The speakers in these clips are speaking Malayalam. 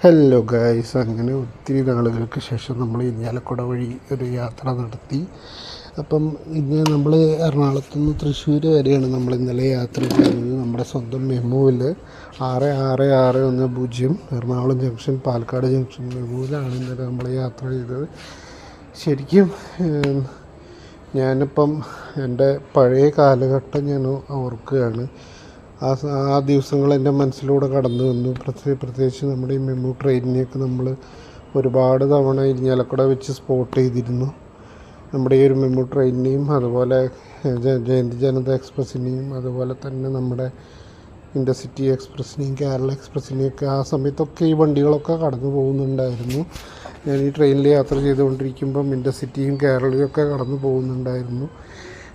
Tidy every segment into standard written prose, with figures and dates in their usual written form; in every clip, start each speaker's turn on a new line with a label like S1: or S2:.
S1: ഹലോ ഗായ്സ്, അങ്ങനെ ഒത്തിരി നാളുകൾക്ക് ശേഷം നമ്മൾ ഇരിഞ്ഞാലക്കുട വഴി ഒരു യാത്ര നടത്തി. അപ്പം ഇന്ന് നമ്മൾ എറണാകുളത്ത് നിന്ന് തൃശ്ശൂർ വരെയാണ് നമ്മൾ ഇന്നലെ യാത്ര ചെയ്തത്. നമ്മുടെ സ്വന്തം മെമുവിൽ 6660 എറണാകുളം ജംഗ്ഷൻ പാലക്കാട് ജംഗ്ഷൻ മെമുവിലാണ് ഇന്നലെ നമ്മൾ യാത്ര ചെയ്തത്. ശരിക്കും ഞാനിപ്പം എൻ്റെ പഴയ കാലഘട്ടം ഞാൻ ഓർക്കുകയാണ്. ആ ദിവസങ്ങൾ എൻ്റെ മനസ്സിലൂടെ കടന്നു വന്നു. പ്രത്യേകിച്ച് നമ്മുടെ ഈ മെമു ട്രെയിനിനെയൊക്കെ നമ്മൾ ഒരുപാട് തവണ ഇരിഞ്ഞാലക്കുട വെച്ച് സ്പോട്ട് ചെയ്തിരുന്നു. നമ്മുടെ ഈ ഒരു മെമു ട്രെയിനിനെയും അതുപോലെ ജയന്തി ജനത എക്സ്പ്രസ്സിനെയും അതുപോലെ തന്നെ നമ്മുടെ ഇൻ്റർസിറ്റി എക്സ്പ്രസ്സിനെയും കേരള എക്സ്പ്രസ്സിനെയൊക്കെ ആ സമയത്തൊക്കെ ഈ വണ്ടികളൊക്കെ കടന്നു പോകുന്നുണ്ടായിരുന്നു. ഞാൻ ഈ ട്രെയിനിൽ യാത്ര ചെയ്തുകൊണ്ടിരിക്കുമ്പം ഇൻ്റർസിറ്റിയും കേരളയും ഒക്കെ കടന്നു പോകുന്നുണ്ടായിരുന്നു.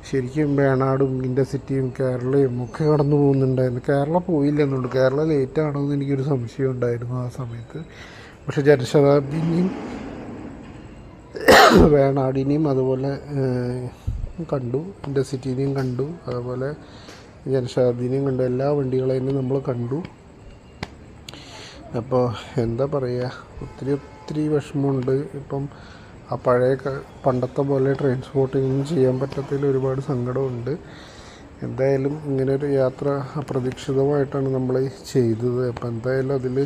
S1: ശരിക്കും വേണാടും ഇൻ്റർസിറ്റിയും കേരളയും ഒക്കെ കടന്നു പോകുന്നുണ്ടായിരുന്നു. കേരള പോയില്ല എന്നുണ്ട്. കേരള ലേറ്റാണോ എന്ന് എനിക്കൊരു സംശയം ഉണ്ടായിരുന്നു ആ സമയത്ത്. പക്ഷേ ജനശതാബ്ദിനെയും വേണാടിനെയും അതുപോലെ കണ്ടു, ഇൻ്റർസിറ്റിനെയും കണ്ടു, അതുപോലെ ജനശതാബ്ദിനെയും കണ്ടു. എല്ലാ വണ്ടികളെയും നമ്മൾ കണ്ടു. അപ്പോൾ എന്താ പറയുക, ഒത്തിരി വിഷമമുണ്ട്. ഇപ്പം ആ പഴയ പണ്ടത്തെ പോലെ ട്രാൻസ്പോർട്ടിങ്ങൊന്നും ചെയ്യാൻ പറ്റാത്തതിൽ ഒരുപാട് സങ്കടമുണ്ട്. എന്തായാലും ഇങ്ങനൊരു യാത്ര അപ്രതീക്ഷിതമായിട്ടാണ് നമ്മൾ ചെയ്തത്. അപ്പോൾ എന്തായാലും അതിൽ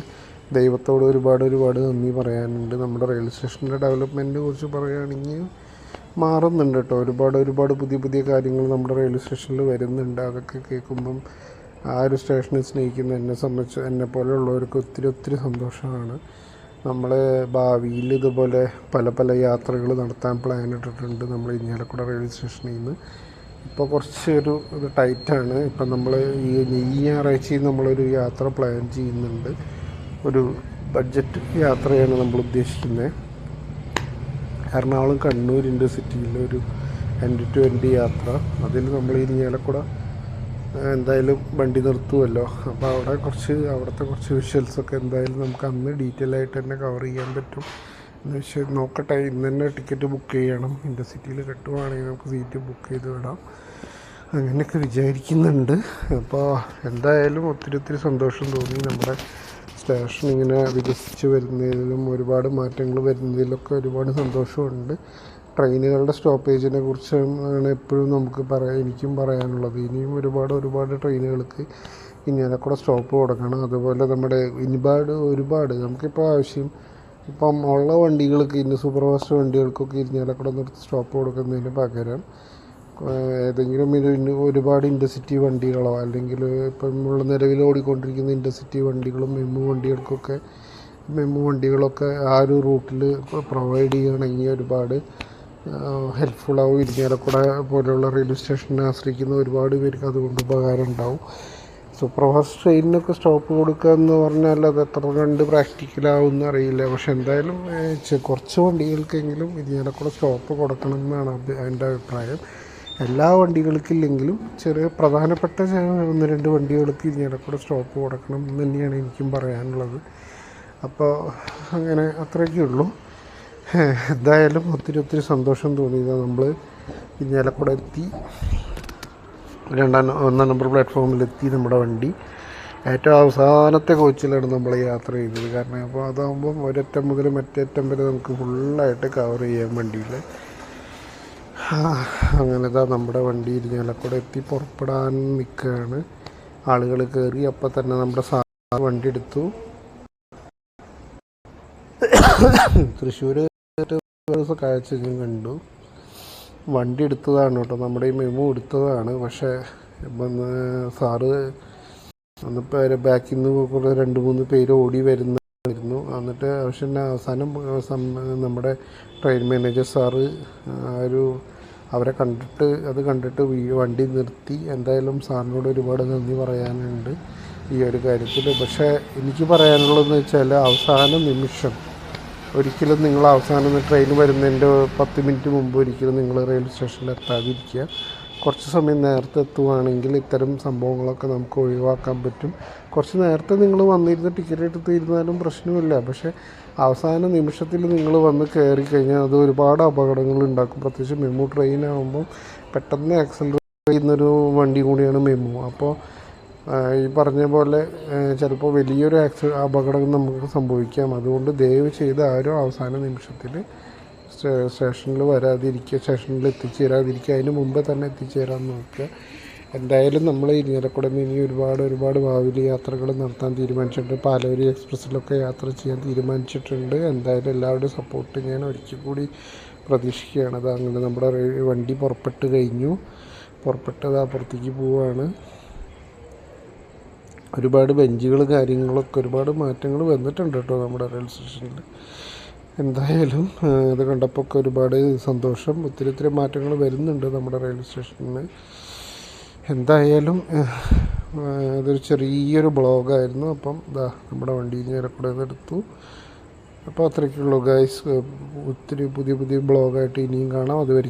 S1: ദൈവത്തോട് ഒരുപാട് നന്ദി പറയാനുണ്ട്. നമ്മുടെ റെയിൽവേ സ്റ്റേഷൻ്റെ ഡെവലപ്മെൻറ്റിനെ കുറിച്ച് പറയുകയാണെങ്കിൽ മാറുന്നുണ്ട് കേട്ടോ. ഒരുപാട് പുതിയ കാര്യങ്ങൾ നമ്മുടെ റെയിൽവേ സ്റ്റേഷനിൽ വരുന്നുണ്ട്. അതൊക്കെ കേൾക്കുമ്പം ആ ഒരു സ്റ്റേഷനെ സ്നേഹിക്കുന്ന എന്നെ പോലെയുള്ളവർക്ക് ഒത്തിരി സന്തോഷമാണ്. നമ്മൾ ഭാവിയിൽ ഇതുപോലെ പല യാത്രകൾ നടത്താൻ പ്ലാൻ ഇട്ടിട്ടുണ്ട് നമ്മൾ ഇരിഞ്ഞാലക്കുട റെയിൽവേ സ്റ്റേഷനിൽ നിന്ന്. ഇപ്പോൾ കുറച്ചൊരു ഇത് ടൈറ്റാണ്. ഇപ്പം നമ്മൾ ഈ ഞായറാഴ്ചയും നമ്മളൊരു യാത്ര പ്ലാൻ ചെയ്യുന്നുണ്ട്. ഒരു ബഡ്ജറ്റ് യാത്രയാണ് നമ്മൾ ഉദ്ദേശിക്കുന്നത്. എറണാകുളം കണ്ണൂർ ഇൻ്റർസിറ്റിയിലെ ഒരു end to end യാത്ര. അതിൽ നമ്മൾ ഇരിഞ്ഞാലക്കുട എന്തായാലും വണ്ടി നിർത്തുമല്ലോ. അപ്പോൾ അവിടുത്തെ കുറച്ച് വിഷ്വൽസൊക്കെ എന്തായാലും നമുക്ക് അന്ന് ഡീറ്റെയിൽ ആയിട്ട് തന്നെ കവർ ചെയ്യാൻ പറ്റും എന്ന് വെച്ചാൽ നോക്കട്ടെ. ഇന്ന് തന്നെ ടിക്കറ്റ് ബുക്ക് ചെയ്യണം. ഇൻ്റർസിറ്റിയിൽ കിട്ടുവാണെങ്കിൽ നമുക്ക് സീറ്റ് ബുക്ക് ചെയ്ത് വിടാം, അങ്ങനെയൊക്കെ വിചാരിക്കുന്നുണ്ട്. അപ്പോൾ എന്തായാലും ഒത്തിരി സന്തോഷം തോന്നി. നമ്മുടെ സ്റ്റേഷൻ ഇങ്ങനെ വികസിച്ച് വരുന്നതിലും ഒരുപാട് മാറ്റങ്ങൾ വരുന്നതിലൊക്കെ ഒരുപാട് സന്തോഷമുണ്ട്. ട്രെയിനുകളുടെ സ്റ്റോപ്പേജിനെ കുറിച്ചാണ് എപ്പോഴും എനിക്കും പറയാനുള്ളത്. ഇനിയും ഒരുപാട് ട്രെയിനുകൾക്ക് ഇരിഞ്ഞാലക്കുട സ്റ്റോപ്പ് കൊടുക്കണം. അതുപോലെ നമ്മുടെ ഒരുപാട് നമുക്കിപ്പോൾ ആവശ്യം ഇപ്പം ഉള്ള വണ്ടികൾക്ക് സൂപ്പർ ഫാസ്റ്റ് വണ്ടികൾക്കൊക്കെ ഇരിഞ്ഞാലക്കുട നിർത്തി സ്റ്റോപ്പ് കൊടുക്കുന്നതിന് പകരം ഏതെങ്കിലും ഒരുപാട് ഇൻ്റർസിറ്റി വണ്ടികളോ അല്ലെങ്കിൽ ഇപ്പം നിലവിൽ ഓടിക്കൊണ്ടിരിക്കുന്ന ഇൻ്റർസിറ്റി വണ്ടികളും മെമു വണ്ടികളൊക്കെ ആ ഒരു റൂട്ടിൽ പ്രൊവൈഡ് ചെയ്യുകയാണെങ്കിൽ ഒരുപാട് ഹെൽപ്ഫുള്ളാവും. ഇരിഞ്ഞാലക്കുട പോലെയുള്ള റെയിൽവേ സ്റ്റേഷനെ ആശ്രയിക്കുന്ന ഒരുപാട് പേർക്ക് അതുകൊണ്ട് ഉപകാരം ഉണ്ടാവും. സൂപ്പർ ഫാസ്റ്റ് ട്രെയിനിനൊക്കെ സ്റ്റോപ്പ് കൊടുക്കുക എന്ന് പറഞ്ഞാൽ അത് എത്ര കണ്ട് പ്രാക്ടിക്കലാവും എന്നറിയില്ല. പക്ഷെ എന്തായാലും കുറച്ച് വണ്ടികൾക്കെങ്കിലും ഇരിഞ്ഞാലക്കുട സ്റ്റോപ്പ് കൊടുക്കണം എന്നാണ് എൻ്റെ അഭിപ്രായം. എല്ലാ വണ്ടികൾക്കില്ലെങ്കിലും ചെറിയ പ്രധാനപ്പെട്ട 1-2 വണ്ടികൾക്ക് ഇരിഞ്ഞാലക്കുട സ്റ്റോപ്പ് കൊടുക്കണം എന്ന് തന്നെയാണ് എനിക്കും പറയാനുള്ളത്. അപ്പോൾ അങ്ങനെ അത്രയൊക്കെ ഉള്ളൂ. എന്തായാലും ഒത്തിരി സന്തോഷം തോന്നിയത് നമ്മൾ ഇരിഞ്ഞാലക്കുട എത്തി. 1 നമ്പർ പ്ലാറ്റ്ഫോമിലെത്തി. നമ്മുടെ വണ്ടി ഏറ്റവും അവസാനത്തെ കോച്ചിലാണ് നമ്മൾ യാത്ര ചെയ്തത്. കാരണം അപ്പോൾ അതാകുമ്പം ഒരറ്റം മുതൽ മറ്റേ അറ്റം വരെ നമുക്ക് ഫുള്ളായിട്ട് കവർ ചെയ്യാൻ വണ്ടിയിൽ. അങ്ങനെതാ നമ്മുടെ വണ്ടി ഇരിഞ്ഞാലക്കുട എത്തി പുറപ്പെടാൻ നിൽക്കുകയാണ്. ആളുകൾ കയറി. അപ്പം തന്നെ നമ്മുടെ വണ്ടി എടുത്തു. തൃശ്ശൂർ കാഴ്ച ഞാൻ കണ്ടു. വണ്ടി എടുത്തതാണ് കേട്ടോ, നമ്മുടെ ഈ മെമു എടുത്തതാണ്. പക്ഷേ സാറ് അന്നിപ്പോൾ ബാക്കിൽ നിന്ന് കുറേ 2-3 പേര് ഓടി വരുന്നു. എന്നിട്ട് പക്ഷേ അവസാനം നമ്മുടെ ട്രെയിൻ മാനേജർ സാറ് അവരെ കണ്ടിട്ട് വണ്ടി നിർത്തി. എന്തായാലും സാറിനോട് ഒരുപാട് നന്ദി പറയാനുണ്ട് ഈ ഒരു കാര്യത്തിൽ. പക്ഷേ എനിക്ക് പറയാനുള്ളതെന്ന് വെച്ചാൽ അവസാന നിമിഷം ഒരിക്കലും നിങ്ങൾ അവസാനം ട്രെയിൻ വരുന്നതിൻ്റെ 10 മിനിറ്റ് മുമ്പ് ഒരിക്കലും നിങ്ങൾ റെയിൽവേ സ്റ്റേഷനിൽ എത്താതിരിക്കുക. കുറച്ച് സമയം നേരത്തെ എത്തുകയാണെങ്കിൽ ഇത്തരം സംഭവങ്ങളൊക്കെ നമുക്ക് ഒഴിവാക്കാൻ പറ്റും. കുറച്ച് നേരത്തെ നിങ്ങൾ വന്നിരുന്ന് ടിക്കറ്റ് എടുത്തിരുന്നാലും പ്രശ്നമില്ല. പക്ഷേ അവസാന നിമിഷത്തിൽ നിങ്ങൾ വന്ന് കയറി കഴിഞ്ഞാൽ അത് ഒരുപാട് അപകടങ്ങൾ ഉണ്ടാക്കും. പ്രത്യേകിച്ച് മെമു ട്രെയിനാകുമ്പോൾ പെട്ടെന്ന് ആക്സിലറേറ്റ് ചെയ്യുന്നൊരു വണ്ടി കൂടിയാണ് മെമു. അപ്പോൾ ഈ പറഞ്ഞ പോലെ ചിലപ്പോൾ വലിയൊരു അപകടം നമുക്ക് സംഭവിക്കാം. അതുകൊണ്ട് ദയവ് ചെയ്ത് ആരും അവസാന നിമിഷത്തിൽ സ്റ്റേഷനിൽ വരാതിരിക്കുക, സ്റ്റേഷനിൽ എത്തിച്ചേരാതിരിക്കുക, അതിന് മുമ്പേ തന്നെ എത്തിച്ചേരാൻ നോക്കുക. എന്തായാലും നമ്മൾ ഇരിഞ്ഞാലക്കുട ഇനി ഒരുപാട് ഭാവിയിൽ യാത്രകൾ നടത്താൻ തീരുമാനിച്ചിട്ടുണ്ട്. പാലരുവി എക്സ്പ്രസ്സിലൊക്കെ യാത്ര ചെയ്യാൻ തീരുമാനിച്ചിട്ടുണ്ട്. എന്തായാലും എല്ലാവരുടെയും സപ്പോർട്ട് ഞാൻ ഒരിക്കൽ കൂടി പ്രതീക്ഷിക്കുകയാണ്. അത് അങ്ങനെ നമ്മുടെ വണ്ടി പുറപ്പെട്ട് കഴിഞ്ഞു. പുറപ്പെട്ടത് അപ്പുറത്തേക്ക് പോവുകയാണ്. ഒരുപാട് ബെഞ്ചുകൾ കാര്യങ്ങളൊക്കെ ഒരുപാട് മാറ്റങ്ങൾ വന്നിട്ടുണ്ട് കേട്ടോ നമ്മുടെ റെയിൽവേ സ്റ്റേഷനിൽ. എന്തായാലും ഇത് കണ്ടപ്പോൾ ഒക്കെ ഒരുപാട് സന്തോഷം. ഒത്തിരി മാറ്റങ്ങൾ വരുന്നുണ്ട് നമ്മുടെ റെയിൽവേ സ്റ്റേഷനിൽ. എന്തായാലും ഇതൊരു ചെറിയൊരു ബ്ലോഗായിരുന്നു. അപ്പം ഇതാ നമ്മുടെ വണ്ടിയിൽ ഞാൻ കൂടെ എടുത്തു. അപ്പോൾ അത്രയ്ക്കുള്ളൂ ഗൈസ്. ഒത്തിരി പുതിയ ബ്ലോഗായിട്ട് ഇനിയും കാണാം. അതുവരെ